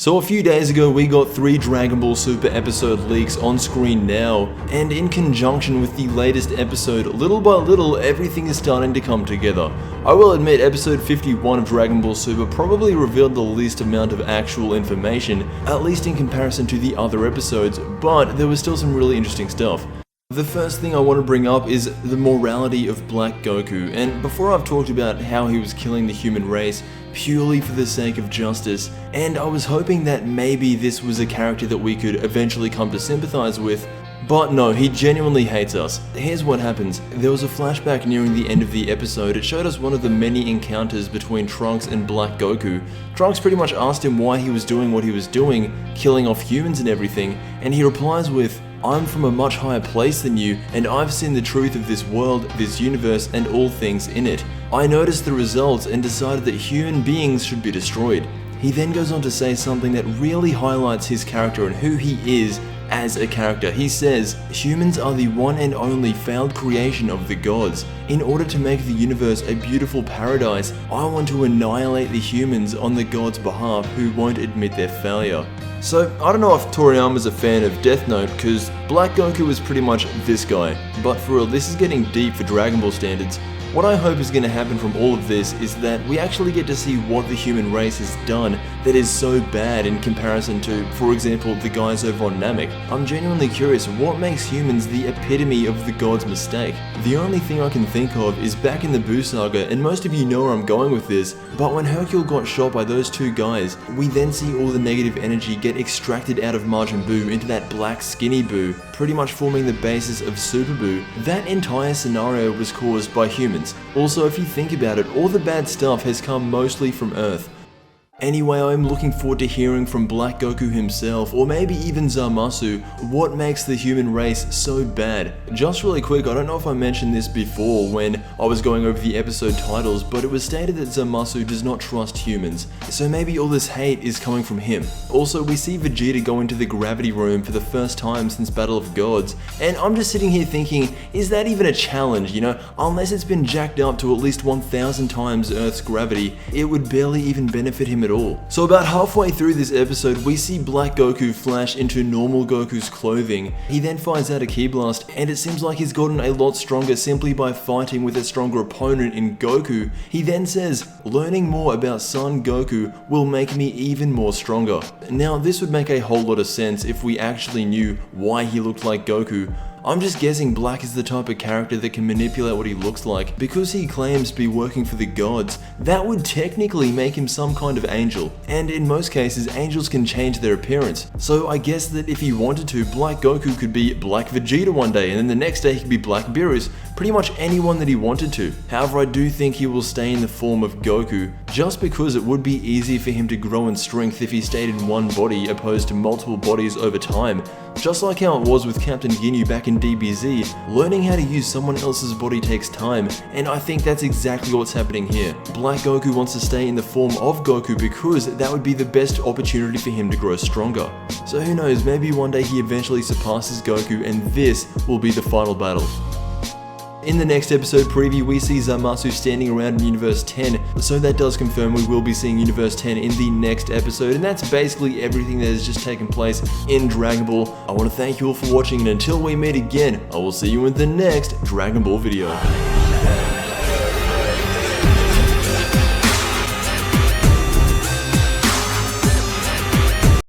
So a few days ago we got 3 Dragon Ball Super episode leaks on screen now, and in conjunction with the latest episode, little by little everything is starting to come together. I will admit episode 51 of Dragon Ball Super probably revealed the least amount of actual information, at least in comparison to the other episodes, but there was still some really interesting stuff. The first thing I want to bring up is the morality of Black Goku, and before I've talked about how he was killing the human race purely for the sake of justice, and I was hoping that maybe this was a character that we could eventually come to sympathize with, but no, he genuinely hates us. Here's what happens. There was a flashback nearing the end of the episode. It showed us one of the many encounters between Trunks and Black Goku. Trunks pretty much asked him why he was doing what he was doing, killing off humans and everything, and he replies with, "I'm from a much higher place than you, and I've seen the truth of this world, this universe, and all things in it. I noticed the results and decided that human beings should be destroyed." He then goes on to say something that really highlights his character and who he is as a character. He says, "Humans are the one and only failed creation of the gods. In order to make the universe a beautiful paradise, I want to annihilate the humans on the gods' behalf who won't admit their failure." So, I don't know if Toriyama's a fan of Death Note, cause Black Goku is pretty much this guy. But for real, this is getting deep for Dragon Ball standards. What I hope is going to happen from all of this is that we actually get to see what the human race has done that is so bad in comparison to, for example, the guys over on Namek. I'm genuinely curious, what makes humans the epitome of the god's mistake? The only thing I can think of is back in the Buu saga, and most of you know where I'm going with this, but when Hercule got shot by those 2 guys, we then see all the negative energy get extracted out of Majin Buu into that black skinny Buu, pretty much forming the basis of Super Buu. That entire scenario was caused by humans. Also, if you think about it, all the bad stuff has come mostly from Earth. Anyway, I'm looking forward to hearing from Black Goku himself, or maybe even Zamasu, what makes the human race so bad. Just really quick, I don't know if I mentioned this before when I was going over the episode titles, but it was stated that Zamasu does not trust humans, so maybe all this hate is coming from him. Also, we see Vegeta go into the gravity room for the first time since Battle of Gods, and I'm just sitting here thinking, is that even a challenge, you know? Unless it's been jacked up to at least 1,000 times Earth's gravity, it would barely even benefit him at all. So about halfway through this episode, we see Black Goku flash into normal Goku's clothing. He then finds out a Ki Blast, and it seems like he's gotten a lot stronger simply by fighting with a stronger opponent in Goku. He then says, "Learning more about Son Goku will make me even more stronger." Now, this would make a whole lot of sense if we actually knew why he looked like Goku. I'm just guessing Black is the type of character that can manipulate what he looks like. Because he claims to be working for the gods, that would technically make him some kind of angel. And in most cases, angels can change their appearance. So I guess that if he wanted to, Black Goku could be Black Vegeta one day, and then the next day he could be Black Beerus, pretty much anyone that he wanted to. However, I do think he will stay in the form of Goku, just because it would be easy for him to grow in strength if he stayed in one body opposed to multiple bodies over time. Just like how it was with Captain Ginyu back in DBZ, learning how to use someone else's body takes time, and I think that's exactly what's happening here. Black Goku wants to stay in the form of Goku because that would be the best opportunity for him to grow stronger. So who knows, maybe one day he eventually surpasses Goku and this will be the final battle. In the next episode preview, we see Zamasu standing around in Universe 10, so that does confirm we will be seeing Universe 10 in the next episode, and that's basically everything that has just taken place in Dragon Ball. I want to thank you all for watching, and until we meet again, I will see you in the next Dragon Ball video.